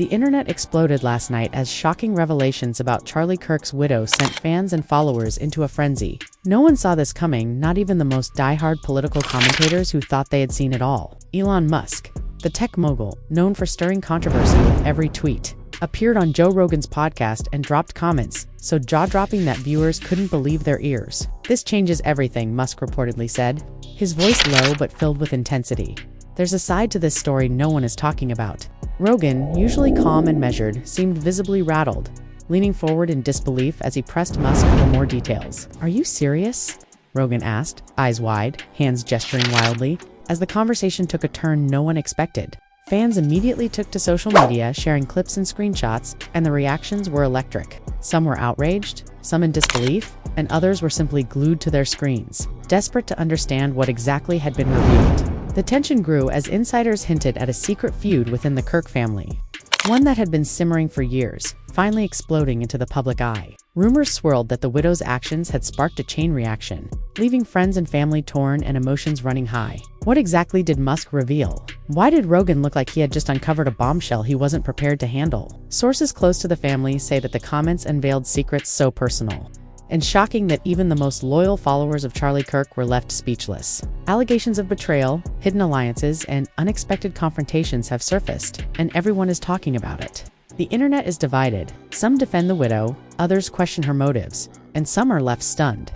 The internet exploded last night as shocking revelations about Charlie Kirk's widow sent fans and followers into a frenzy. No one saw this coming, not even the most die-hard political commentators who thought they had seen it all. Elon Musk, the tech mogul, known for stirring controversy with every tweet, appeared on Joe Rogan's podcast and dropped comments so jaw-dropping that viewers couldn't believe their ears. "This changes everything," Musk reportedly said, his voice low but filled with intensity. "There's a side to this story no one is talking about." Rogan, usually calm and measured, seemed visibly rattled, leaning forward in disbelief as he pressed Musk for more details. "Are you serious?" Rogan asked, eyes wide, hands gesturing wildly, as the conversation took a turn no one expected. Fans immediately took to social media, sharing clips and screenshots, and the reactions were electric. Some were outraged, some in disbelief, and others were simply glued to their screens, desperate to understand what exactly had been revealed. The tension grew as insiders hinted at a secret feud within the Kirk family, one that had been simmering for years, finally exploding into the public eye. Rumors swirled that the widow's actions had sparked a chain reaction, leaving friends and family torn and emotions running high. What exactly did Musk reveal? Why did Rogan look like he had just uncovered a bombshell he wasn't prepared to handle? Sources close to the family say that the comments unveiled secrets so personal and shocking that even the most loyal followers of Charlie Kirk were left speechless. Allegations of betrayal, hidden alliances, and unexpected confrontations have surfaced, and everyone is talking about it. The internet is divided. Some defend the widow, others question her motives, and some are left stunned,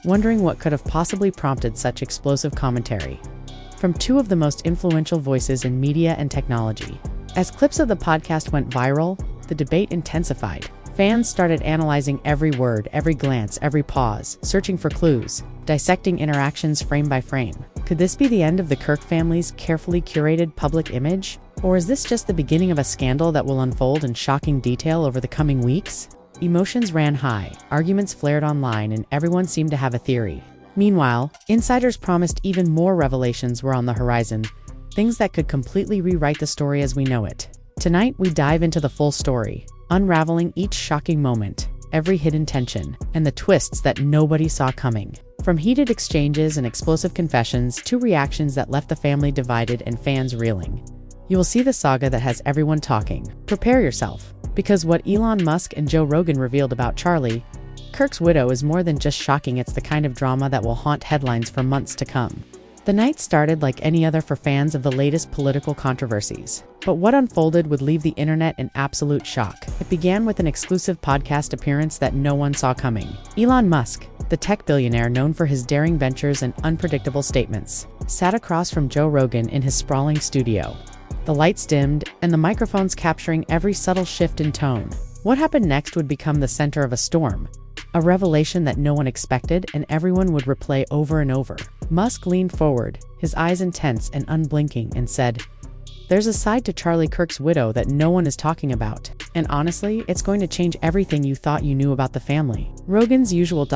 wondering what could have possibly prompted such explosive commentary from two of the most influential voices in media and technology. As clips of the podcast went viral, the debate intensified. Fans started analyzing every word, every glance, every pause, searching for clues, dissecting interactions frame by frame. Could this be the end of the Kirk family's carefully curated public image? Or is this just the beginning of a scandal that will unfold in shocking detail over the coming weeks? Emotions ran high, arguments flared online, and everyone seemed to have a theory. Meanwhile, insiders promised even more revelations were on the horizon, things that could completely rewrite the story as we know it. Tonight, we dive into the full story, unraveling each shocking moment, every hidden tension, and the twists that nobody saw coming. From heated exchanges and explosive confessions to reactions that left the family divided and fans reeling. You will see the saga that has everyone talking. Prepare yourself, because what Elon Musk and Joe Rogan revealed about Charlie Kirk's widow is more than just shocking. It's the kind of drama that will haunt headlines for months to come. The night started like any other for fans of the latest political controversies. But what unfolded would leave the internet in absolute shock. It began with an exclusive podcast appearance that no one saw coming. Elon Musk, the tech billionaire known for his daring ventures and unpredictable statements, sat across from Joe Rogan in his sprawling studio. The lights dimmed, and the microphones capturing every subtle shift in tone. What happened next would become the center of a storm. A revelation that no one expected and everyone would replay over and over. Musk leaned forward, his eyes intense and unblinking, and said, "There's a side to Charlie Kirk's widow that no one is talking about. And honestly, it's going to change everything you thought you knew about the family." Rogan's usual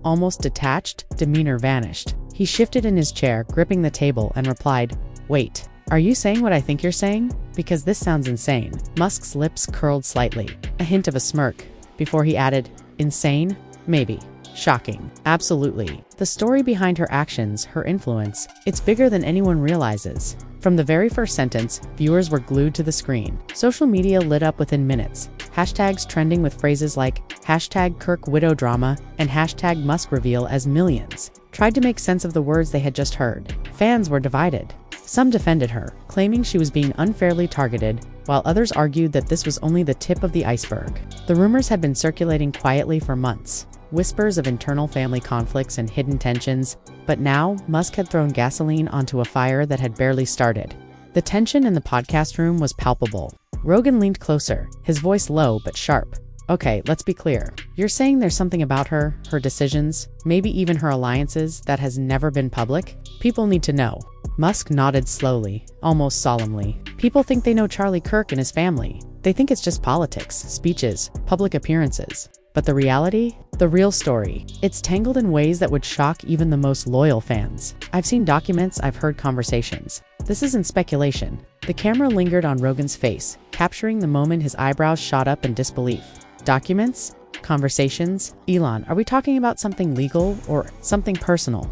almost detached demeanor vanished. He shifted in his chair, gripping the table, and replied, "Wait, are you saying what I think you're saying? Because this sounds insane." Musk's lips curled slightly, a hint of a smirk, before he added, "Insane? Maybe. Shocking. Absolutely. The story behind her actions, her influence, it's bigger than anyone realizes." From the very first sentence, viewers were glued to the screen. Social media lit up within minutes. Hashtags trending with phrases like #KirkWidowDrama and #MuskReveal as millions tried to make sense of the words they had just heard. Fans were divided. Some defended her, claiming she was being unfairly targeted, while others argued that this was only the tip of the iceberg. The rumors had been circulating quietly for months, whispers of internal family conflicts and hidden tensions, but now Musk had thrown gasoline onto a fire that had barely started. The tension in the podcast room was palpable. Rogan leaned closer, his voice low but sharp. "Okay, let's be clear. You're saying there's something about her decisions, maybe even her alliances, that has never been public? People need to know." Musk nodded slowly, almost solemnly. "People think they know Charlie Kirk and his family. They think it's just politics, speeches, public appearances. But the reality? The real story. It's tangled in ways that would shock even the most loyal fans. I've seen documents, I've heard conversations. This isn't speculation." The camera lingered on Rogan's face, capturing the moment his eyebrows shot up in disbelief. "Documents? Conversations? Elon, are we talking about something legal or something personal?"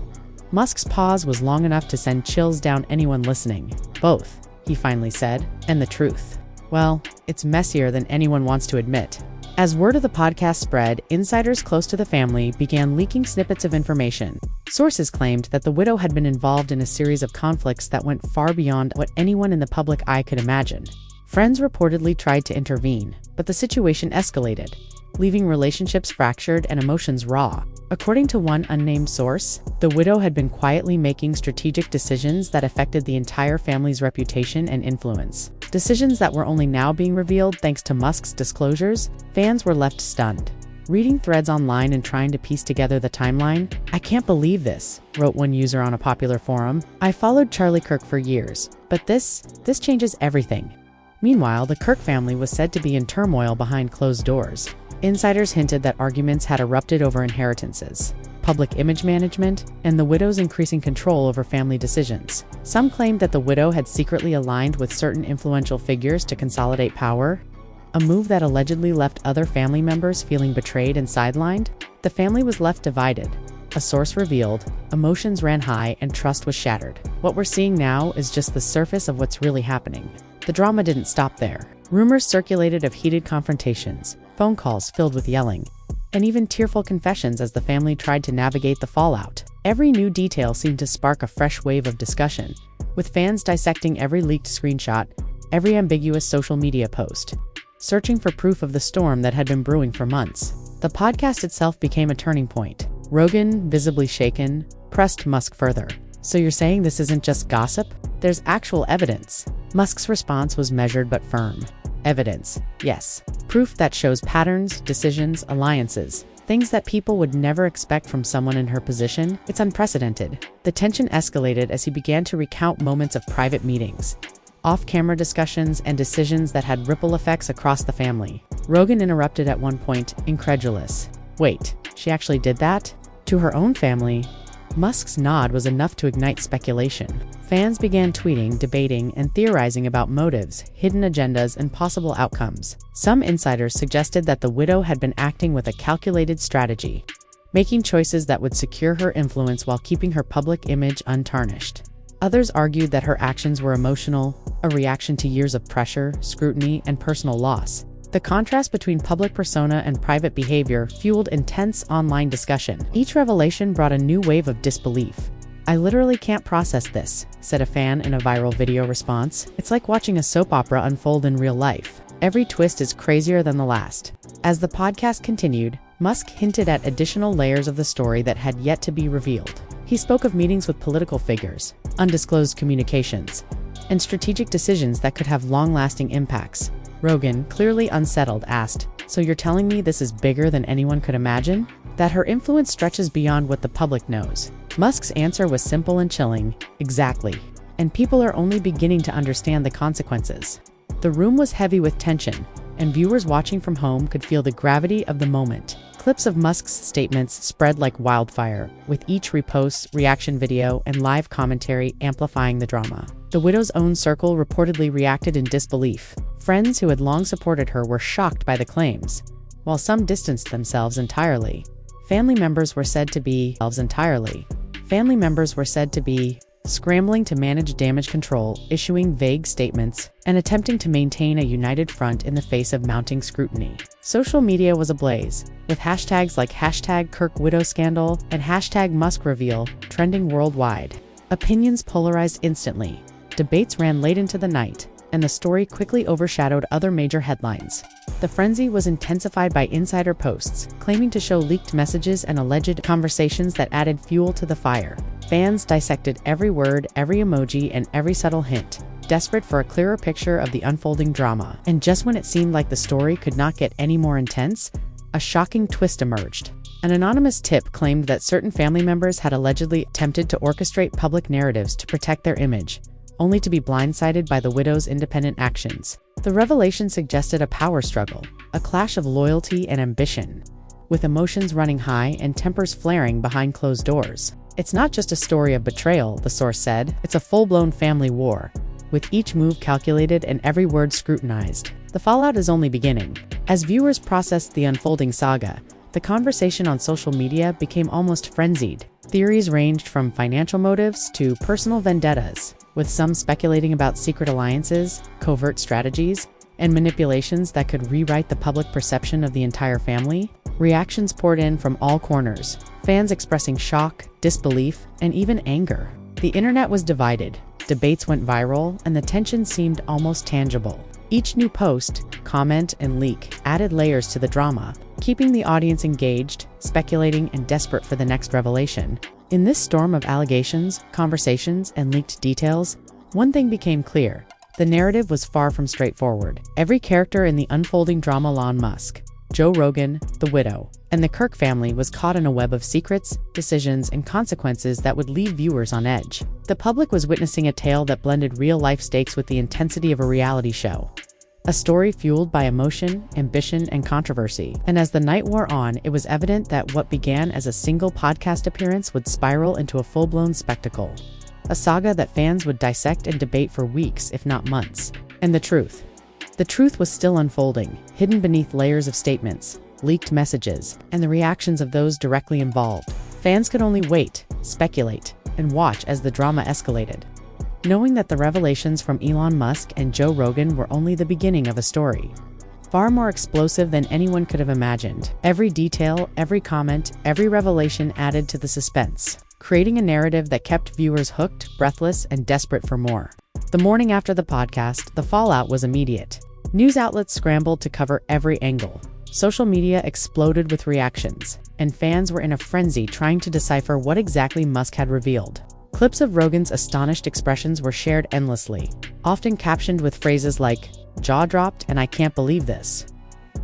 Musk's pause was long enough to send chills down anyone listening. "Both," he finally said. "And the truth? Well, it's messier than anyone wants to admit. As word of the podcast spread, insiders close to the family began leaking snippets of information. Sources claimed that the widow had been involved in a series of conflicts that went far beyond what anyone in the public eye could imagine. Friends reportedly tried to intervene, but the situation escalated, leaving relationships fractured and emotions raw. According to one unnamed source, the widow had been quietly making strategic decisions that affected the entire family's reputation and influence. Decisions that were only now being revealed thanks to Musk's disclosures. Fans were left stunned. Reading threads online and trying to piece together the timeline, "I can't believe this," wrote one user on a popular forum. "I followed Charlie Kirk for years, but this changes everything." Meanwhile, the Kirk family was said to be in turmoil behind closed doors. Insiders hinted that arguments had erupted over inheritances, public image management, and the widow's increasing control over family decisions. Some claimed that the widow had secretly aligned with certain influential figures to consolidate power, a move that allegedly left other family members feeling betrayed and sidelined. The family was left divided. A source revealed, emotions ran high and trust was shattered. What we're seeing now is just the surface of what's really happening. The drama didn't stop there. Rumors circulated of heated confrontations, phone calls filled with yelling, and even tearful confessions as the family tried to navigate the fallout. Every new detail seemed to spark a fresh wave of discussion, with fans dissecting every leaked screenshot, every ambiguous social media post, searching for proof of the storm that had been brewing for months. The podcast itself became a turning point. Rogan, visibly shaken, pressed Musk further. "So you're saying this isn't just gossip? There's actual evidence." Musk's response was measured but firm. "Evidence, yes. Proof that shows patterns, decisions, alliances. Things that people would never expect from someone in her position. It's unprecedented." The tension escalated as he began to recount moments of private meetings, off-camera discussions, and decisions that had ripple effects across the family. Rogan interrupted at one point, incredulous. "Wait, she actually did that? To her own family?" Musk's nod was enough to ignite speculation. Fans began tweeting, debating, and theorizing about motives, hidden agendas, and possible outcomes. Some insiders suggested that the widow had been acting with a calculated strategy, making choices that would secure her influence while keeping her public image untarnished. Others argued that her actions were emotional, a reaction to years of pressure, scrutiny, and personal loss. The contrast between public persona and private behavior fueled intense online discussion. Each revelation brought a new wave of disbelief. "I literally can't process this," said a fan in a viral video response. "It's like watching a soap opera unfold in real life. Every twist is crazier than the last." As the podcast continued, Musk hinted at additional layers of the story that had yet to be revealed. He spoke of meetings with political figures, undisclosed communications, and strategic decisions that could have long-lasting impacts. Rogan, clearly unsettled, asked, "So you're telling me this is bigger than anyone could imagine? That her influence stretches beyond what the public knows?" Musk's answer was simple and chilling, "Exactly. And people are only beginning to understand the consequences." The room was heavy with tension, and viewers watching from home could feel the gravity of the moment. Clips of Musk's statements spread like wildfire, with each repost, reaction video, and live commentary amplifying the drama. The widow's own circle reportedly reacted in disbelief. Friends who had long supported her were shocked by the claims, while some distanced themselves entirely. Family members were said to be scrambling to manage damage control, issuing vague statements, and attempting to maintain a united front in the face of mounting scrutiny. Social media was ablaze, with hashtags like #KirkWidowScandal and #MuskReveal trending worldwide. Opinions polarized instantly. Debates ran late into the night, and the story quickly overshadowed other major headlines. The frenzy was intensified by insider posts, claiming to show leaked messages and alleged conversations that added fuel to the fire. Fans dissected every word, every emoji, and every subtle hint, desperate for a clearer picture of the unfolding drama. And just when it seemed like the story could not get any more intense, a shocking twist emerged. An anonymous tip claimed that certain family members had allegedly attempted to orchestrate public narratives to protect their image, only to be blindsided by the widow's independent actions. The revelation suggested a power struggle, a clash of loyalty and ambition, with emotions running high and tempers flaring behind closed doors. "It's not just a story of betrayal," the source said. "It's a full-blown family war, with each move calculated and every word scrutinized." The fallout is only beginning. As viewers processed the unfolding saga, the conversation on social media became almost frenzied. Theories ranged from financial motives to personal vendettas, with some speculating about secret alliances, covert strategies, and manipulations that could rewrite the public perception of the entire family? Reactions poured in from all corners, fans expressing shock, disbelief, and even anger. The internet was divided, debates went viral, and the tension seemed almost tangible. Each new post, comment, and leak added layers to the drama, keeping the audience engaged, speculating, and desperate for the next revelation. In this storm of allegations, conversations, and leaked details, one thing became clear. The narrative was far from straightforward. Every character in the unfolding drama, Elon Musk, Joe Rogan, the widow, and the Kirk family, was caught in a web of secrets, decisions, and consequences that would leave viewers on edge. The public was witnessing a tale that blended real-life stakes with the intensity of a reality show. A story fueled by emotion, ambition, and controversy. And as the night wore on, it was evident that what began as a single podcast appearance would spiral into a full-blown spectacle. A saga that fans would dissect and debate for weeks, if not months. And the truth. The truth was still unfolding, hidden beneath layers of statements, leaked messages, and the reactions of those directly involved. Fans could only wait, speculate, and watch as the drama escalated, knowing that the revelations from Elon Musk and Joe Rogan were only the beginning of a story far more explosive than anyone could have imagined. Every detail, every comment, every revelation added to the suspense, creating a narrative that kept viewers hooked, breathless, and desperate for more. The morning after the podcast, the fallout was immediate. News outlets scrambled to cover every angle. Social media exploded with reactions, and fans were in a frenzy trying to decipher what exactly Musk had revealed. Clips of Rogan's astonished expressions were shared endlessly, often captioned with phrases like, "Jaw dropped and I can't believe this."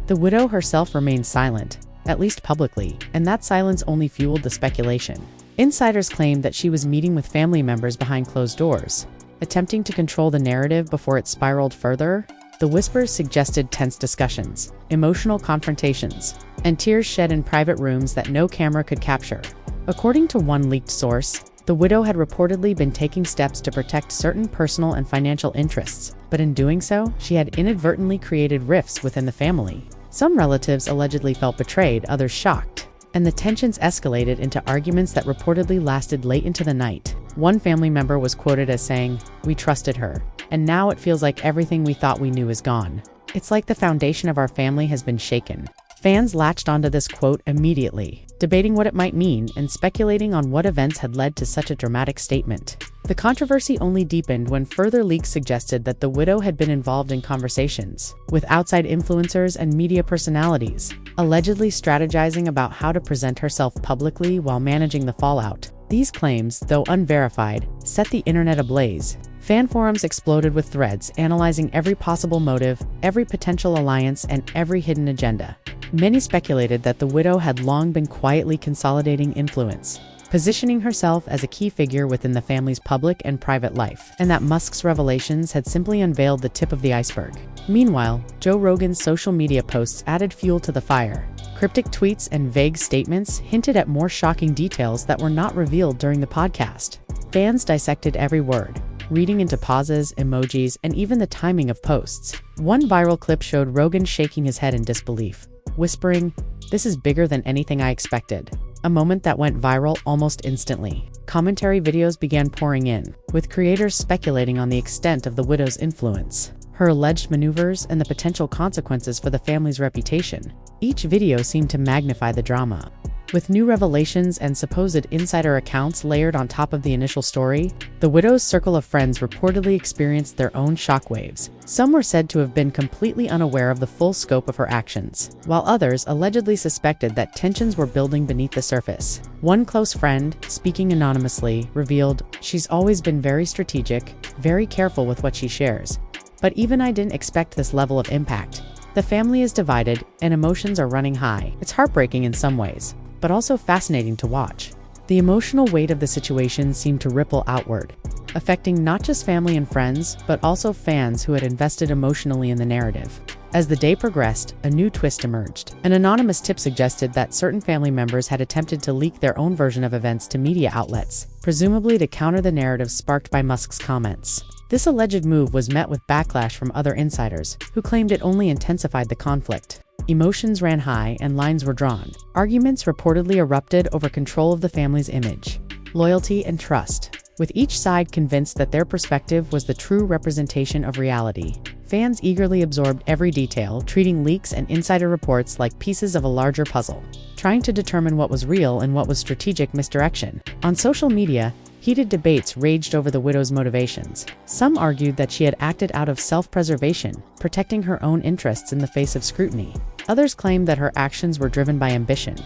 The widow herself remained silent, at least publicly, and that silence only fueled the speculation. Insiders claimed that she was meeting with family members behind closed doors, attempting to control the narrative before it spiraled further. The whispers suggested tense discussions, emotional confrontations, and tears shed in private rooms that no camera could capture. According to one leaked source, the widow had reportedly been taking steps to protect certain personal and financial interests, but in doing so, she had inadvertently created rifts within the family. Some relatives allegedly felt betrayed, others shocked, and the tensions escalated into arguments that reportedly lasted late into the night. One family member was quoted as saying, "We trusted her, and now it feels like everything we thought we knew is gone. It's like the foundation of our family has been shaken." Fans latched onto this quote immediately, debating what it might mean and speculating on what events had led to such a dramatic statement. The controversy only deepened when further leaks suggested that the widow had been involved in conversations with outside influencers and media personalities, allegedly strategizing about how to present herself publicly while managing the fallout. These claims, though unverified, set the internet ablaze. Fan forums exploded with threads analyzing every possible motive, every potential alliance, and every hidden agenda. Many speculated that the widow had long been quietly consolidating influence, positioning herself as a key figure within the family's public and private life, and that Musk's revelations had simply unveiled the tip of the iceberg. Meanwhile, Joe Rogan's social media posts added fuel to the fire. Cryptic tweets and vague statements hinted at more shocking details that were not revealed during the podcast. Fans dissected every word, reading into pauses, emojis, and even the timing of posts. One viral clip showed Rogan shaking his head in disbelief, whispering, "This is bigger than anything I expected," a moment that went viral almost instantly. Commentary videos began pouring in, with creators speculating on the extent of the widow's influence, her alleged maneuvers, and the potential consequences for the family's reputation. Each video seemed to magnify the drama, with new revelations and supposed insider accounts layered on top of the initial story. The widow's circle of friends reportedly experienced their own shockwaves. Some were said to have been completely unaware of the full scope of her actions, while others allegedly suspected that tensions were building beneath the surface. One close friend, speaking anonymously, revealed, "She's always been very strategic, very careful with what she shares. But even I didn't expect this level of impact. The family is divided, and emotions are running high. It's heartbreaking in some ways, but also fascinating to watch." The emotional weight of the situation seemed to ripple outward, affecting not just family and friends, but also fans who had invested emotionally in the narrative. As the day progressed, a new twist emerged. An anonymous tip suggested that certain family members had attempted to leak their own version of events to media outlets, presumably to counter the narrative sparked by Musk's comments. This alleged move was met with backlash from other insiders, who claimed it only intensified the conflict. Emotions ran high and lines were drawn. Arguments reportedly erupted over control of the family's image, loyalty, and trust, with each side convinced that their perspective was the true representation of reality. Fans eagerly absorbed every detail, treating leaks and insider reports like pieces of a larger puzzle, trying to determine what was real and what was strategic misdirection. On social media, heated debates raged over the widow's motivations. Some argued that she had acted out of self-preservation, protecting her own interests in the face of scrutiny. Others claimed that her actions were driven by ambition,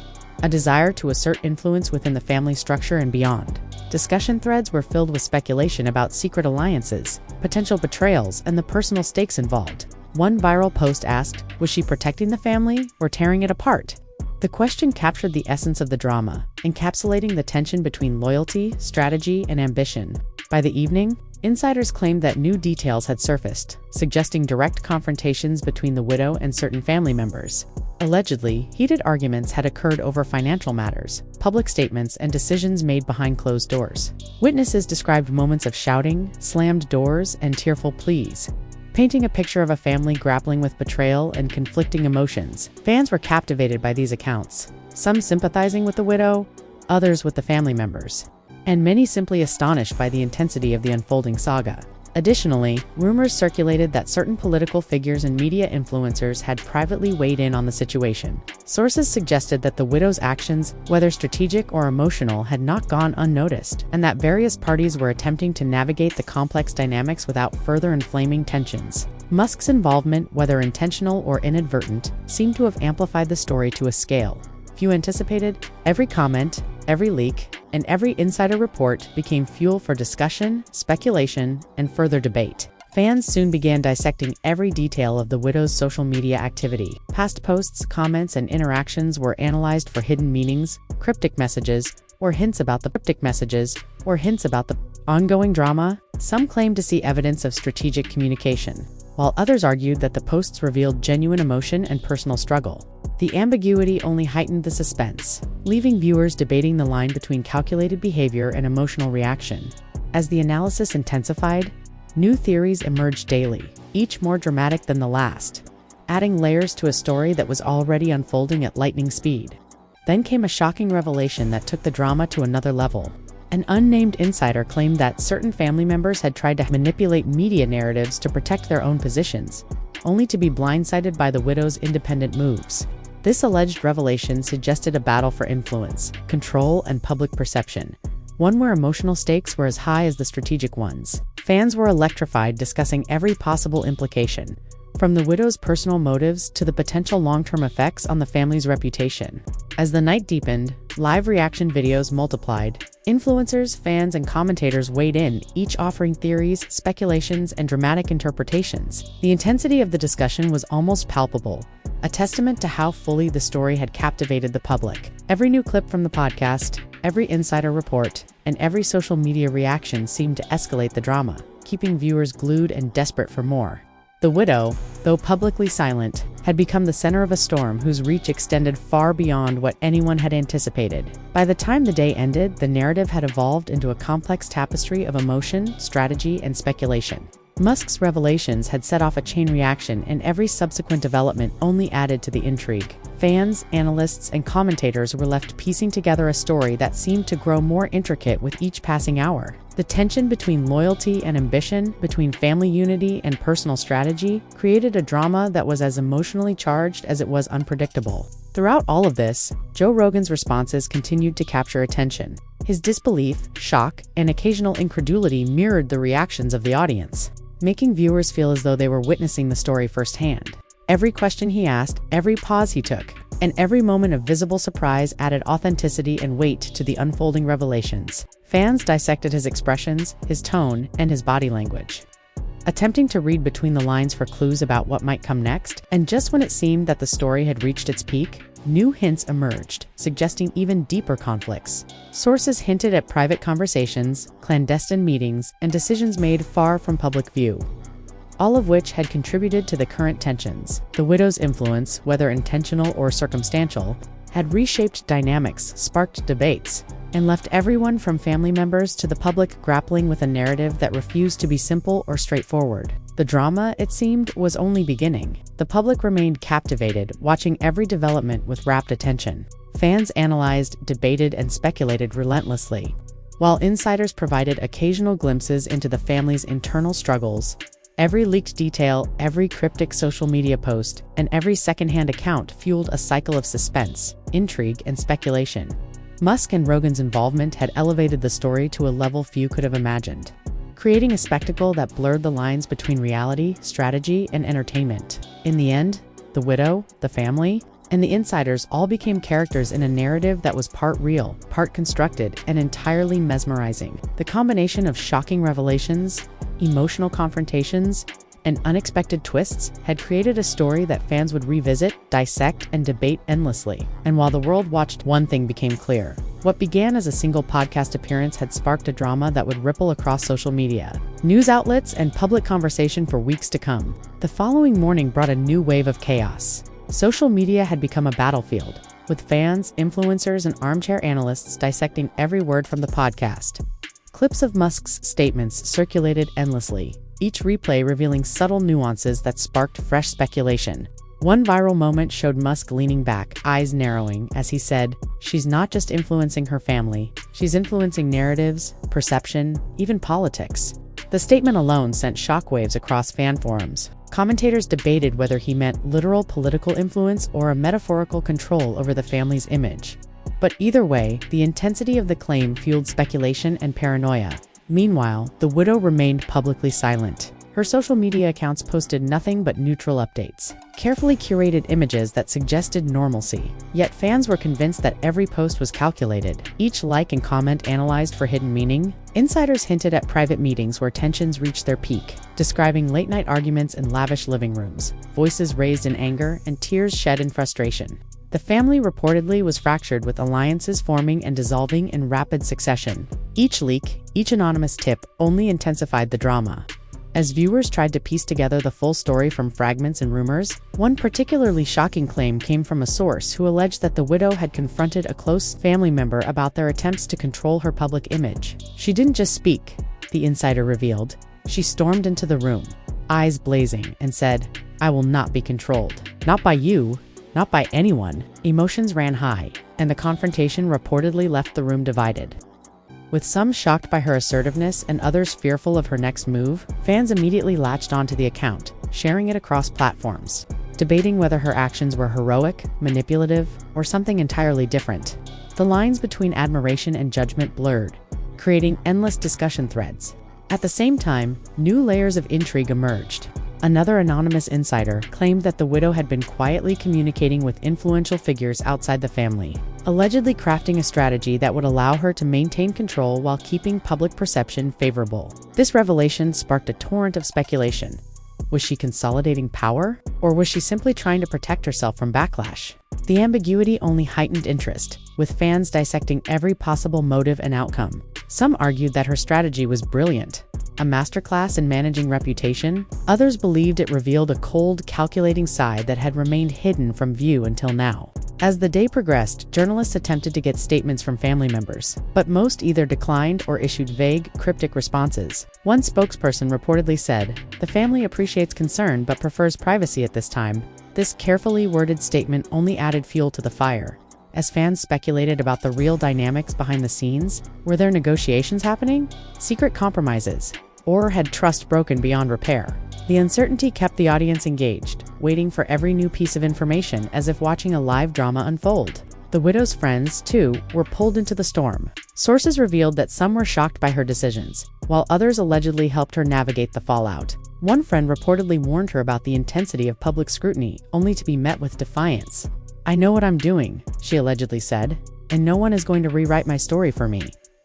a desire to assert influence within the family structure and beyond. Discussion threads were filled with speculation about secret alliances, potential betrayals, and the personal stakes involved. One viral post asked, was she protecting the family or tearing it apart? The question captured the essence of the drama, encapsulating the tension between loyalty, strategy, and ambition. By the evening, insiders claimed that new details had surfaced, suggesting direct confrontations between the widow and certain family members. Allegedly, heated arguments had occurred over financial matters, public statements, and decisions made behind closed doors. Witnesses described moments of shouting, slammed doors, and tearful pleas, painting a picture of a family grappling with betrayal and conflicting emotions. Fans were captivated by these accounts, some sympathizing with the widow, others with the family members, and many simply astonished by the intensity of the unfolding saga. Additionally, rumors circulated that certain political figures and media influencers had privately weighed in on the situation. Sources suggested that the widow's actions, whether strategic or emotional, had not gone unnoticed, and that various parties were attempting to navigate the complex dynamics without further inflaming tensions. Musk's involvement, whether intentional or inadvertent, seemed to have amplified the story to a scale few anticipated. Every comment, every leak, and every insider report became fuel for discussion, speculation, and further debate. Fans soon began dissecting every detail of the widow's social media activity. Past posts, comments, and interactions were analyzed for hidden meanings, cryptic messages, or hints about the ongoing drama. Some claimed to see evidence of strategic communication, while others argued that the posts revealed genuine emotion and personal struggle. The ambiguity only heightened the suspense, leaving viewers debating the line between calculated behavior and emotional reaction. As the analysis intensified, new theories emerged daily, each more dramatic than the last, adding layers to a story that was already unfolding at lightning speed. Then came a shocking revelation that took the drama to another level. An unnamed insider claimed that certain family members had tried to manipulate media narratives to protect their own positions, only to be blindsided by the widow's independent moves. This alleged revelation suggested a battle for influence, control, and public perception, one where emotional stakes were as high as the strategic ones. Fans were electrified, discussing every possible implication, from the widow's personal motives to the potential long-term effects on the family's reputation. As the night deepened, live reaction videos multiplied. Influencers, fans, and commentators weighed in, each offering theories, speculations, and dramatic interpretations. The intensity of the discussion was almost palpable, a testament to how fully the story had captivated the public. Every new clip from the podcast, every insider report, and every social media reaction seemed to escalate the drama, keeping viewers glued and desperate for more. The widow, though publicly silent, had become the center of a storm whose reach extended far beyond what anyone had anticipated. By the time the day ended, the narrative had evolved into a complex tapestry of emotion, strategy, and speculation. Musk's revelations had set off a chain reaction, and every subsequent development only added to the intrigue. Fans, analysts, and commentators were left piecing together a story that seemed to grow more intricate with each passing hour. The tension between loyalty and ambition, between family unity and personal strategy, created a drama that was as emotionally charged as it was unpredictable. Throughout all of this, Joe Rogan's responses continued to capture attention. His disbelief, shock, and occasional incredulity mirrored the reactions of the audience, making viewers feel as though they were witnessing the story firsthand. Every question he asked, every pause he took, and every moment of visible surprise added authenticity and weight to the unfolding revelations. Fans dissected his expressions, his tone, and his body language, attempting to read between the lines for clues about what might come next. And just when it seemed that the story had reached its peak, new hints emerged, suggesting even deeper conflicts. Sources hinted at private conversations, clandestine meetings, and decisions made far from public view, all of which had contributed to the current tensions. The widow's influence, whether intentional or circumstantial, had reshaped dynamics, sparked debates, and left everyone from family members to the public grappling with a narrative that refused to be simple or straightforward. The drama, it seemed, was only beginning. The public remained captivated, watching every development with rapt attention. Fans analyzed, debated, and speculated relentlessly, while insiders provided occasional glimpses into the family's internal struggles. Every leaked detail, every cryptic social media post, and every secondhand account fueled a cycle of suspense, intrigue, and speculation. Musk and Rogan's involvement had elevated the story to a level few could have imagined, creating a spectacle that blurred the lines between reality, strategy, and entertainment. In the end, the widow, the family, and the insiders all became characters in a narrative that was part real, part constructed, and entirely mesmerizing. The combination of shocking revelations, emotional confrontations, and unexpected twists had created a story that fans would revisit, dissect, and debate endlessly. And while the world watched, one thing became clear. What began as a single podcast appearance had sparked a drama that would ripple across social media, news outlets, and public conversation for weeks to come. The following morning brought a new wave of chaos. Social media had become a battlefield, with fans, influencers, and armchair analysts dissecting every word from the podcast. Clips of Musk's statements circulated endlessly, each replay revealing subtle nuances that sparked fresh speculation. One viral moment showed Musk leaning back, eyes narrowing, as he said, "She's not just influencing her family, she's influencing narratives, perception, even politics." The statement alone sent shockwaves across fan forums. Commentators debated whether he meant literal political influence or a metaphorical control over the family's image. But either way, the intensity of the claim fueled speculation and paranoia. Meanwhile, the widow remained publicly silent. Her social media accounts posted nothing but neutral updates, carefully curated images that suggested normalcy. Yet fans were convinced that every post was calculated, each like and comment analyzed for hidden meaning. Insiders hinted at private meetings where tensions reached their peak, describing late-night arguments in lavish living rooms, voices raised in anger, and tears shed in frustration. The family reportedly was fractured, with alliances forming and dissolving in rapid succession. Each leak, each anonymous tip, only intensified the drama. As viewers tried to piece together the full story from fragments and rumors, one particularly shocking claim came from a source who alleged that the widow had confronted a close family member about their attempts to control her public image. She didn't just speak, the insider revealed. She stormed into the room, eyes blazing, and said, "I will not be controlled. Not by you, not by anyone." Emotions ran high, and the confrontation reportedly left the room divided. With some shocked by her assertiveness and others fearful of her next move, fans immediately latched onto the account, sharing it across platforms, debating whether her actions were heroic, manipulative, or something entirely different. The lines between admiration and judgment blurred, creating endless discussion threads. At the same time, new layers of intrigue emerged. Another anonymous insider claimed that the widow had been quietly communicating with influential figures outside the family, allegedly crafting a strategy that would allow her to maintain control while keeping public perception favorable. This revelation sparked a torrent of speculation. Was she consolidating power, or was she simply trying to protect herself from backlash? The ambiguity only heightened interest, with fans dissecting every possible motive and outcome. Some argued that her strategy was brilliant, a masterclass in managing reputation. Others believed it revealed a cold, calculating side that had remained hidden from view until now. As the day progressed, journalists attempted to get statements from family members, but most either declined or issued vague, cryptic responses. One spokesperson reportedly said, "The family appreciates concern but prefers privacy at this time." This carefully worded statement only added fuel to the fire. As fans speculated about the real dynamics behind the scenes, were there negotiations happening? Secret compromises? Or had trust broken beyond repair? The uncertainty kept the audience engaged, waiting for every new piece of information as if watching a live drama unfold. The widow's friends, too, were pulled into the storm. Sources revealed that some were shocked by her decisions, while others allegedly helped her navigate the fallout. One friend reportedly warned her about the intensity of public scrutiny, only to be met with defiance. "I know what I'm doing," she allegedly said, "and no one is going to rewrite my story for me."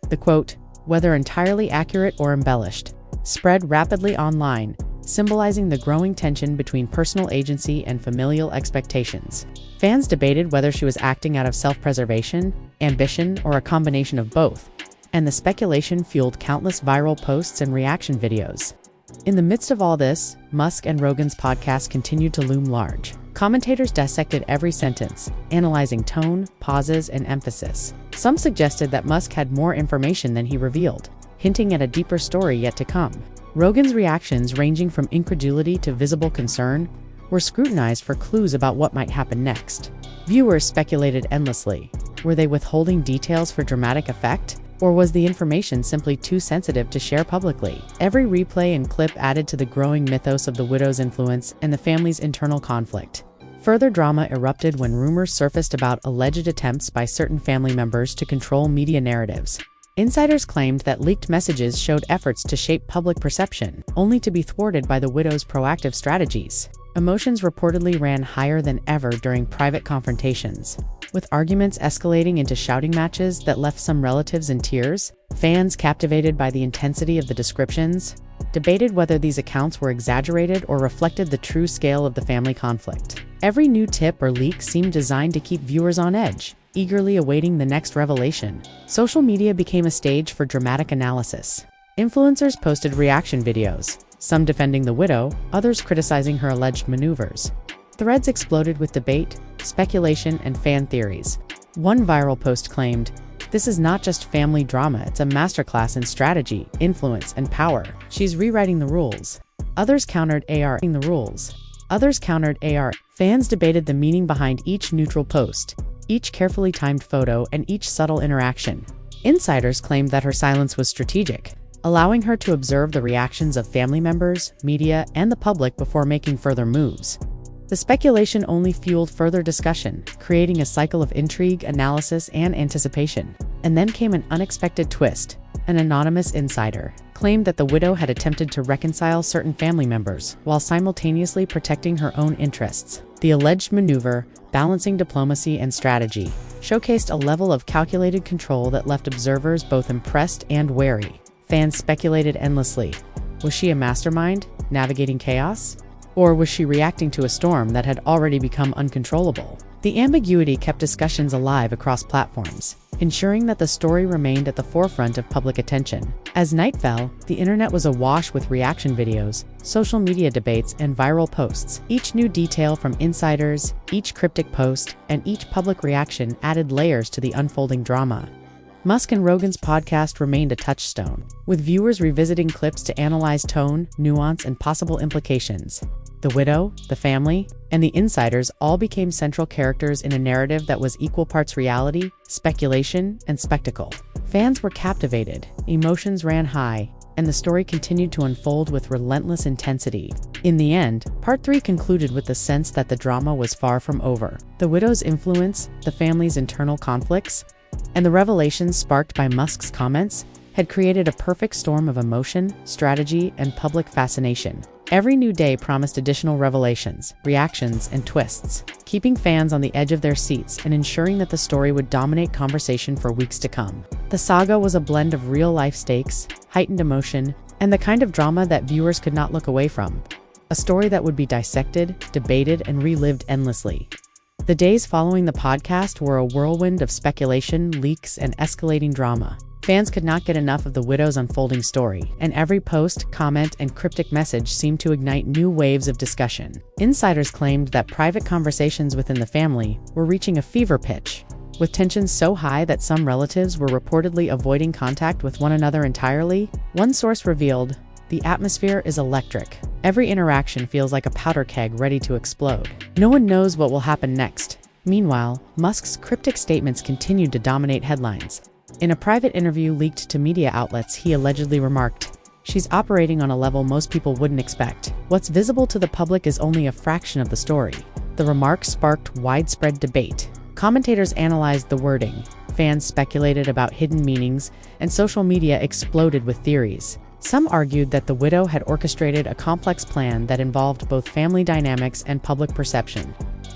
The quote, whether entirely accurate or embellished, spread rapidly online, symbolizing the growing tension between personal agency and familial expectations. Fans debated whether she was acting out of self-preservation, ambition, or a combination of both, and the speculation fueled countless viral posts and reaction videos. In the midst of all this, Musk and Rogan's podcast continued to loom large. Commentators dissected every sentence, analyzing tone, pauses, and emphasis. Some suggested that Musk had more information than he revealed, hinting at a deeper story yet to come. Rogan's reactions, ranging from incredulity to visible concern, were scrutinized for clues about what might happen next. Viewers speculated endlessly. Were they withholding details for dramatic effect? Or was the information simply too sensitive to share publicly? Every replay and clip added to the growing mythos of the widow's influence and the family's internal conflict. Further drama erupted when rumors surfaced about alleged attempts by certain family members to control media narratives. Insiders claimed that leaked messages showed efforts to shape public perception, only to be thwarted by the widow's proactive strategies. Emotions reportedly ran higher than ever during private confrontations, with arguments escalating into shouting matches that left some relatives in tears. Fans, captivated by the intensity of the descriptions, debated whether these accounts were exaggerated or reflected the true scale of the family conflict. Every new tip or leak seemed designed to keep viewers on edge, eagerly awaiting the next revelation. Social media became a stage for dramatic analysis. Influencers posted reaction videos, some defending the widow, others criticizing her alleged maneuvers. Threads exploded with debate, speculation, and fan theories. One viral post claimed, "This is not just family drama, it's a masterclass in strategy, influence, and power. She's rewriting the rules." Others countered AR. Fans debated the meaning behind each neutral post, each carefully timed photo, and each subtle interaction. Insiders claimed that her silence was strategic, allowing her to observe the reactions of family members, media, and the public before making further moves. The speculation only fueled further discussion, creating a cycle of intrigue, analysis, and anticipation. And then came an unexpected twist. An anonymous insider claimed that the widow had attempted to reconcile certain family members while simultaneously protecting her own interests. The alleged maneuver, balancing diplomacy and strategy, showcased a level of calculated control that left observers both impressed and wary. Fans speculated endlessly. Was she a mastermind, navigating chaos? Or was she reacting to a storm that had already become uncontrollable? The ambiguity kept discussions alive across platforms, ensuring that the story remained at the forefront of public attention. As night fell, the internet was awash with reaction videos, social media debates, and viral posts. Each new detail from insiders, each cryptic post, and each public reaction added layers to the unfolding drama. Musk and Rogan's podcast remained a touchstone, with viewers revisiting clips to analyze tone, nuance, and possible implications. The widow, the family, and the insiders all became central characters in a narrative that was equal parts reality, speculation, and spectacle. Fans were captivated, emotions ran high, and the story continued to unfold with relentless intensity. In the end, Part 3 concluded with the sense that the drama was far from over. The widow's influence, the family's internal conflicts, and the revelations sparked by Musk's comments had created a perfect storm of emotion, strategy, and public fascination. Every new day promised additional revelations, reactions, and twists, keeping fans on the edge of their seats and ensuring that the story would dominate conversation for weeks to come. The saga was a blend of real-life stakes, heightened emotion, and the kind of drama that viewers could not look away from. A story that would be dissected, debated, and relived endlessly. The days following the podcast were a whirlwind of speculation, leaks, and escalating drama. Fans could not get enough of the widow's unfolding story, and every post, comment, and cryptic message seemed to ignite new waves of discussion. Insiders claimed that private conversations within the family were reaching a fever pitch, with tensions so high that some relatives were reportedly avoiding contact with one another entirely. One source revealed, "The atmosphere is electric. Every interaction feels like a powder keg ready to explode. No one knows what will happen next." Meanwhile, Musk's cryptic statements continued to dominate headlines. In a private interview leaked to media outlets, he allegedly remarked, "She's operating on a level most people wouldn't expect. What's visible to the public is only a fraction of the story." The remark sparked widespread debate. Commentators analyzed the wording, fans speculated about hidden meanings, and social media exploded with theories. Some argued that the widow had orchestrated a complex plan that involved both family dynamics and public perception,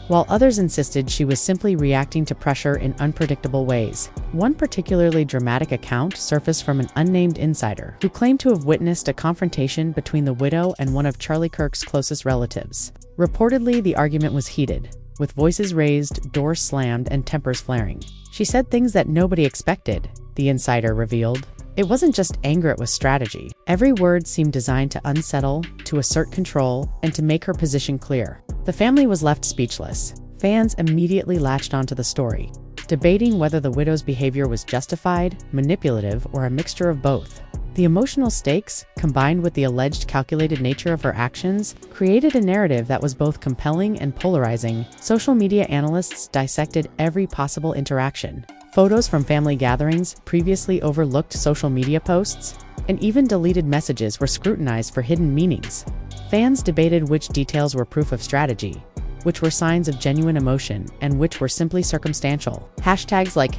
while others insisted she was simply reacting to pressure in unpredictable ways. One particularly dramatic account surfaced from an unnamed insider who claimed to have witnessed a confrontation between the widow and one of Charlie Kirk's closest relatives. Reportedly, the argument was heated, with voices raised, doors slammed, and tempers flaring. "She said things that nobody expected," the insider revealed. It wasn't just anger, it was strategy. Every word seemed designed to unsettle, to assert control, and to make her position clear. The family was left speechless. Fans immediately latched onto the story, debating whether the widow's behavior was justified, manipulative, or a mixture of both. The emotional stakes, combined with the alleged calculated nature of her actions, created a narrative that was both compelling and polarizing. Social media analysts dissected every possible interaction, Photos from family gatherings, previously overlooked social media posts, and even deleted messages were scrutinized for hidden meanings. Fans debated which details were proof of strategy, which were signs of genuine emotion, and which were simply circumstantial. Hashtags like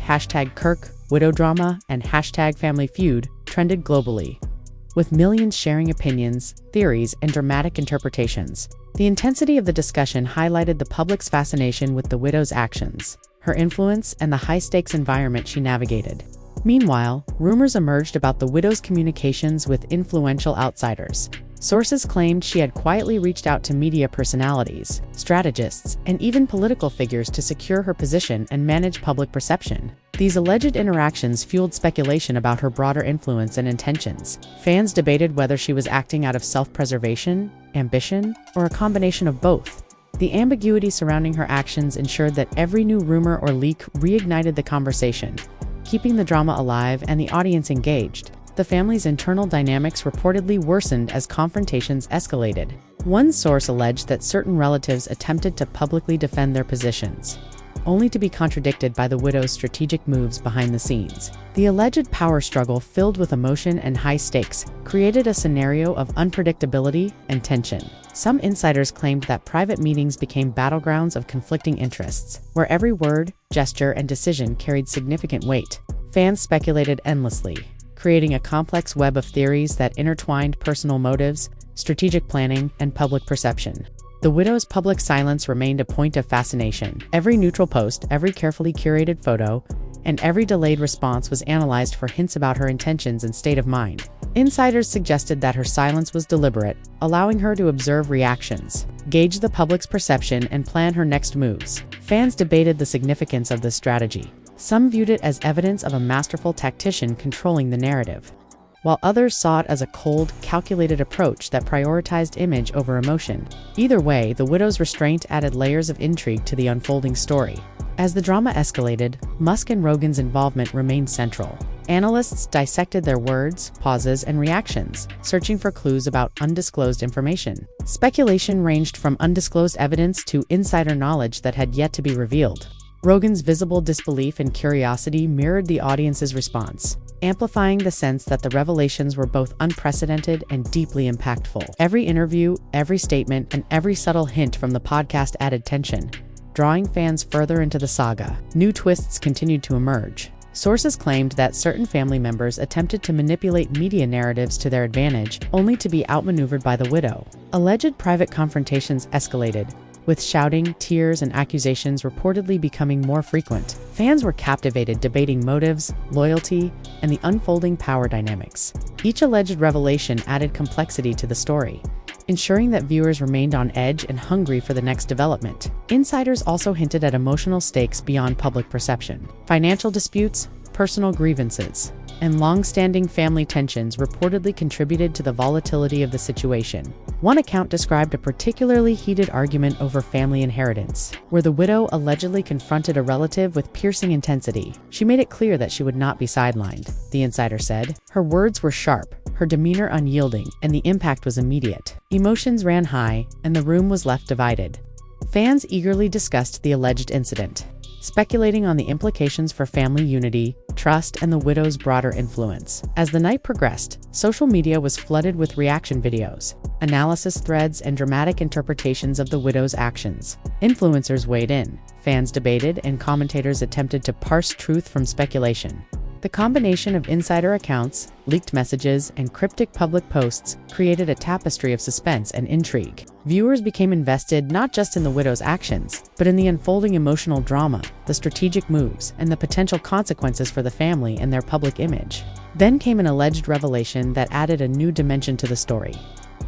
#Kirk, widow drama, and #family feud trended globally, with millions sharing opinions, theories, and dramatic interpretations. The intensity of the discussion highlighted the public's fascination with the widow's actions, her influence, and the high-stakes environment she navigated. Meanwhile, rumors emerged about the widow's communications with influential outsiders. Sources claimed she had quietly reached out to media personalities, strategists, and even political figures to secure her position and manage public perception. These alleged interactions fueled speculation about her broader influence and intentions. Fans debated whether she was acting out of self-preservation, ambition, or a combination of both. The ambiguity surrounding her actions ensured that every new rumor or leak reignited the conversation, keeping the drama alive and the audience engaged. The family's internal dynamics reportedly worsened as confrontations escalated. One source alleged that certain relatives attempted to publicly defend their positions, only to be contradicted by the widow's strategic moves behind the scenes. The alleged power struggle, filled with emotion and high stakes, created a scenario of unpredictability and tension. Some insiders claimed that private meetings became battlegrounds of conflicting interests, where every word, gesture, and decision carried significant weight. Fans speculated endlessly, creating a complex web of theories that intertwined personal motives, strategic planning, and public perception. The widow's public silence remained a point of fascination. Every neutral post, every carefully curated photo, and every delayed response was analyzed for hints about her intentions and state of mind. Insiders suggested that her silence was deliberate, allowing her to observe reactions, gauge the public's perception, and plan her next moves. Fans debated the significance of this strategy. Some viewed it as evidence of a masterful tactician controlling the narrative, while others saw it as a cold, calculated approach that prioritized image over emotion. Either way, the widow's restraint added layers of intrigue to the unfolding story. As the drama escalated, Musk and Rogan's involvement remained central. Analysts dissected their words, pauses, and reactions, searching for clues about undisclosed information. Speculation ranged from undisclosed evidence to insider knowledge that had yet to be revealed. Rogan's visible disbelief and curiosity mirrored the audience's response, amplifying the sense that the revelations were both unprecedented and deeply impactful. Every interview, every statement, and every subtle hint from the podcast added tension, drawing fans further into the saga. New twists continued to emerge. Sources claimed that certain family members attempted to manipulate media narratives to their advantage, only to be outmaneuvered by the widow. Alleged private confrontations escalated, with shouting, tears, and accusations reportedly becoming more frequent. Fans were captivated, debating motives, loyalty, and the unfolding power dynamics. Each alleged revelation added complexity to the story, ensuring that viewers remained on edge and hungry for the next development. Insiders also hinted at emotional stakes beyond public perception. Financial disputes, personal grievances, and long-standing family tensions reportedly contributed to the volatility of the situation. One account described a particularly heated argument over family inheritance, where the widow allegedly confronted a relative with piercing intensity. She made it clear that she would not be sidelined, the insider said. Her words were sharp, her demeanor unyielding, and the impact was immediate. Emotions ran high, and the room was left divided. Fans eagerly discussed the alleged incident, speculating on the implications for family unity, trust, and the widow's broader influence. As the night progressed, social media was flooded with reaction videos, analysis threads, and dramatic interpretations of the widow's actions. Influencers weighed in, fans debated, and commentators attempted to parse truth from speculation. The combination of insider accounts, leaked messages, and cryptic public posts created a tapestry of suspense and intrigue. Viewers became invested not just in the widow's actions, but in the unfolding emotional drama, the strategic moves, and the potential consequences for the family and their public image. Then came an alleged revelation that added a new dimension to the story.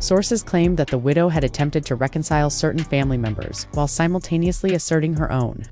Sources claimed that the widow had attempted to reconcile certain family members while simultaneously asserting her own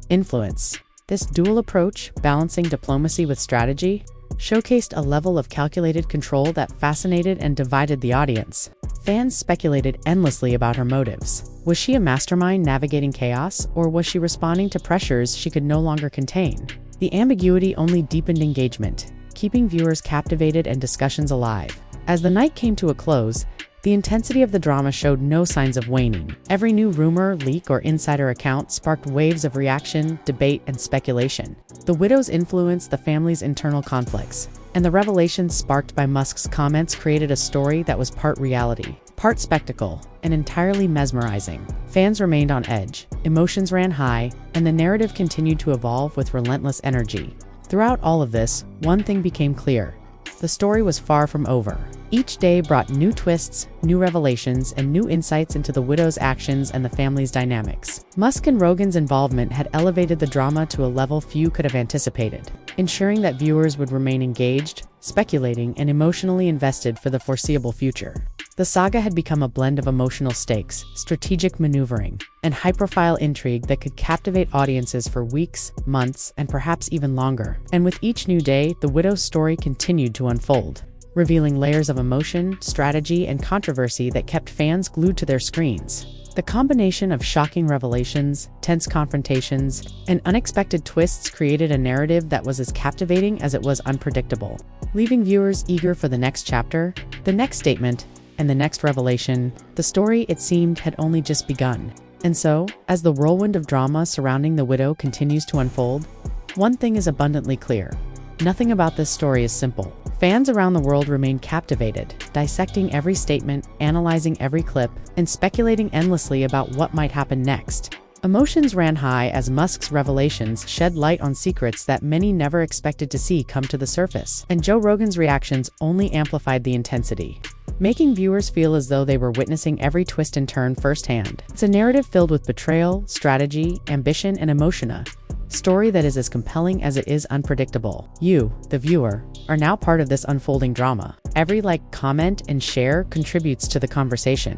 influence. This dual approach, balancing diplomacy with strategy, showcased a level of calculated control that fascinated and divided the audience. Fans speculated endlessly about her motives. Was she a mastermind navigating chaos, or was she responding to pressures she could no longer contain? The ambiguity only deepened engagement, keeping viewers captivated and discussions alive. As the night came to a close, The intensity of the drama showed no signs of waning. Every new rumor, leak, or insider account sparked waves of reaction, debate, and speculation. The widows influenced the family's internal conflicts, and the revelations sparked by Musk's comments created a story that was part reality, part spectacle, and entirely mesmerizing. Fans remained on edge, emotions ran high, and the narrative continued to evolve with relentless energy. Throughout all of this, one thing became clear. The story was far from over. Each day brought new twists, new revelations, and new insights into the widow's actions and the family's dynamics. Musk and Rogan's involvement had elevated the drama to a level few could have anticipated, ensuring that viewers would remain engaged, speculating, and emotionally invested for the foreseeable future. The saga had become a blend of emotional stakes, strategic maneuvering, and high-profile intrigue that could captivate audiences for weeks, months, and perhaps even longer. And with each new day, the widow's story continued to unfold, revealing layers of emotion, strategy, and controversy that kept fans glued to their screens. The combination of shocking revelations, tense confrontations, and unexpected twists created a narrative that was as captivating as it was unpredictable, leaving viewers eager for the next chapter, the next statement, and the next revelation. The story, it seemed, had only just begun. And so, as the whirlwind of drama surrounding the widow continues to unfold, one thing is abundantly clear. Nothing about this story is simple. Fans around the world remain captivated, dissecting every statement, analyzing every clip, and speculating endlessly about what might happen next. Emotions ran high as Musk's revelations shed light on secrets that many never expected to see come to the surface, and Joe Rogan's reactions only amplified the intensity, making viewers feel as though they were witnessing every twist and turn firsthand. It's a narrative filled with betrayal, strategy, ambition, and emotion, a story that is as compelling as it is unpredictable. You, the viewer, are now part of this unfolding drama. Every like, comment, and share contributes to the conversation,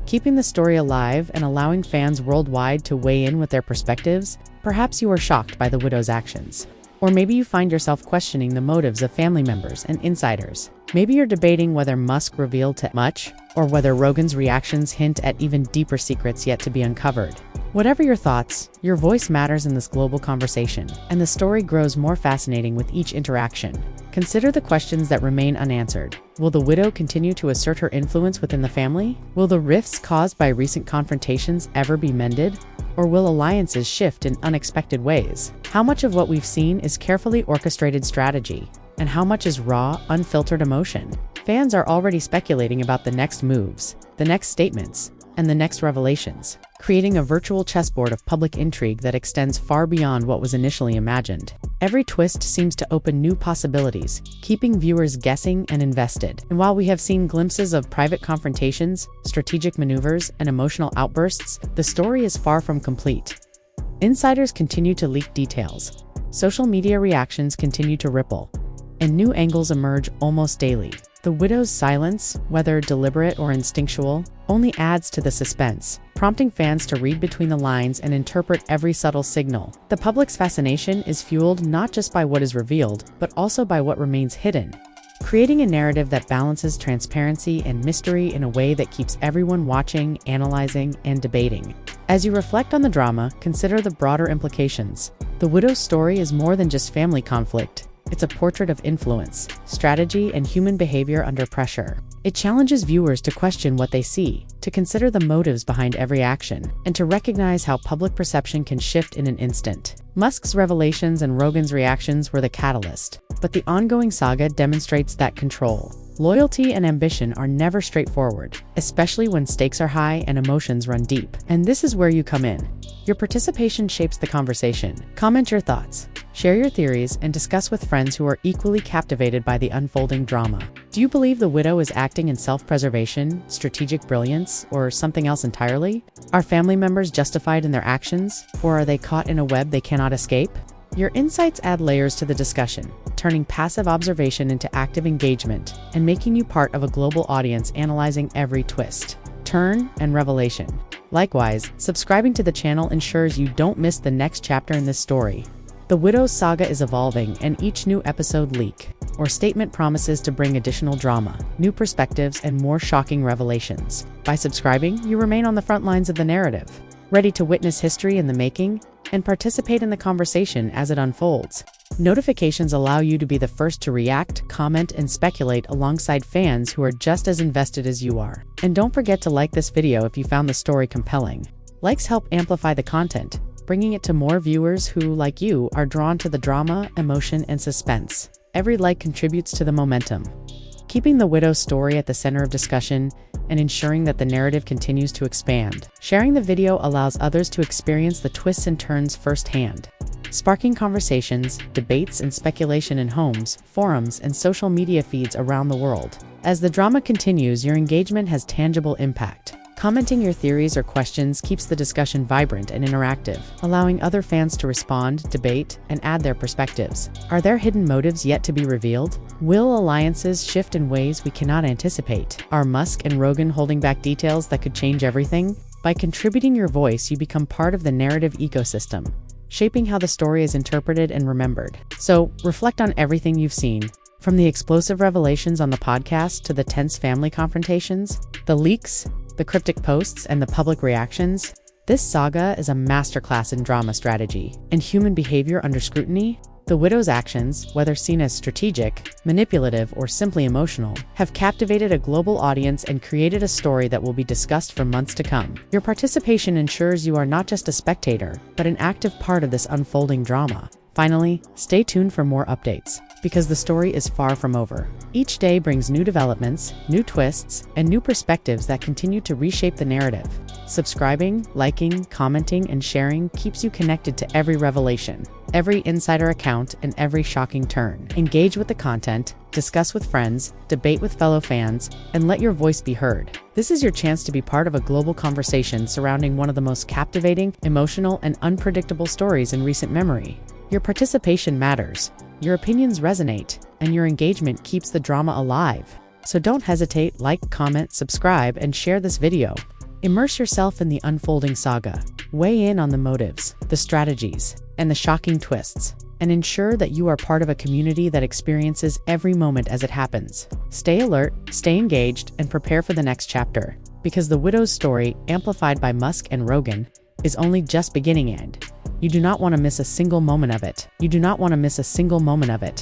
keeping the story alive and allowing fans worldwide to weigh in with their perspectives. Perhaps you are shocked by the widow's actions. Or maybe you find yourself questioning the motives of family members and insiders. Maybe you're debating whether Musk revealed too much, or whether Rogan's reactions hint at even deeper secrets yet to be uncovered. Whatever your thoughts, your voice matters in this global conversation, and the story grows more fascinating with each interaction. Consider the questions that remain unanswered. Will the widow continue to assert her influence within the family? Will the rifts caused by recent confrontations ever be mended? Or will alliances shift in unexpected ways? How much of what we've seen is carefully orchestrated strategy, and how much is raw, unfiltered emotion? Fans are already speculating about the next moves, the next statements, and the next revelations, creating a virtual chessboard of public intrigue that extends far beyond what was initially imagined. Every twist seems to open new possibilities, keeping viewers guessing and invested. And while we have seen glimpses of private confrontations, strategic maneuvers, and emotional outbursts, the story is far from complete. Insiders continue to leak details, social media reactions continue to ripple, and new angles emerge almost daily. The widow's silence, whether deliberate or instinctual, only adds to the suspense, prompting fans to read between the lines and interpret every subtle signal. The public's fascination is fueled not just by what is revealed, but also by what remains hidden, creating a narrative that balances transparency and mystery in a way that keeps everyone watching, analyzing, and debating. As you reflect on the drama, consider the broader implications. The widow's story is more than just family conflict. It's a portrait of influence, strategy, and human behavior under pressure. It challenges viewers to question what they see, to consider the motives behind every action, and to recognize how public perception can shift in an instant. Musk's revelations and Rogan's reactions were the catalyst, but the ongoing saga demonstrates that control, loyalty, and ambition are never straightforward, especially when stakes are high and emotions run deep. And this is where you come in. Your participation shapes the conversation. Comment your thoughts, share your theories, and discuss with friends who are equally captivated by the unfolding drama. Do you believe the widow is acting in self-preservation, strategic brilliance, or something else entirely? Are family members justified in their actions, or are they caught in a web they cannot escape? Your insights add layers to the discussion, turning passive observation into active engagement and making you part of a global audience analyzing every twist, turn, and revelation. Likewise, subscribing to the channel ensures you don't miss the next chapter in this story. The widow's saga is evolving, and each new episode, leak, or statement promises to bring additional drama, new perspectives, and more shocking revelations. By subscribing, you remain on the front lines of the narrative, ready to witness history in the making and participate in the conversation as it unfolds. Notifications allow you to be the first to react, comment, and speculate alongside fans who are just as invested as you are. And don't forget to like this video if you found the story compelling. Likes help amplify the content, bringing it to more viewers who, like you, are drawn to the drama, emotion, and suspense. Every like contributes to the momentum, keeping the widow's story at the center of discussion and ensuring that the narrative continues to expand. Sharing the video allows others to experience the twists and turns firsthand, sparking conversations, debates, and speculation in homes, forums, and social media feeds around the world. As the drama continues, your engagement has tangible impact. Commenting your theories or questions keeps the discussion vibrant and interactive, allowing other fans to respond, debate, and add their perspectives. Are there hidden motives yet to be revealed? Will alliances shift in ways we cannot anticipate? Are Musk and Rogan holding back details that could change everything? By contributing your voice, you become part of the narrative ecosystem, shaping how the story is interpreted and remembered. So, reflect on everything you've seen. From the explosive revelations on the podcast to the tense family confrontations, the leaks, the cryptic posts, and the public reactions, this saga is a masterclass in drama strategy and human behavior under scrutiny. The widow's actions, whether seen as strategic, manipulative, or simply emotional, have captivated a global audience and created a story that will be discussed for months to come. Your participation ensures you are not just a spectator, but an active part of this unfolding drama. Finally, stay tuned for more updates, because the story is far from over. Each day brings new developments, new twists, and new perspectives that continue to reshape the narrative. Subscribing, liking, commenting, and sharing keeps you connected to every revelation, every insider account, and every shocking turn. Engage with the content, discuss with friends, debate with fellow fans, and let your voice be heard. This is your chance to be part of a global conversation surrounding one of the most captivating, emotional, and unpredictable stories in recent memory. Your participation matters, your opinions resonate, and your engagement keeps the drama alive. So don't hesitate, like, comment, subscribe, and share this video. Immerse yourself in the unfolding saga. Weigh in on the motives, the strategies, and the shocking twists, and ensure that you are part of a community that experiences every moment as it happens. Stay alert, stay engaged, and prepare for the next chapter, because the widow's story, amplified by Musk and Rogan, is only just beginning, and you do not want to miss a single moment of it. You do not want to miss a single moment of it.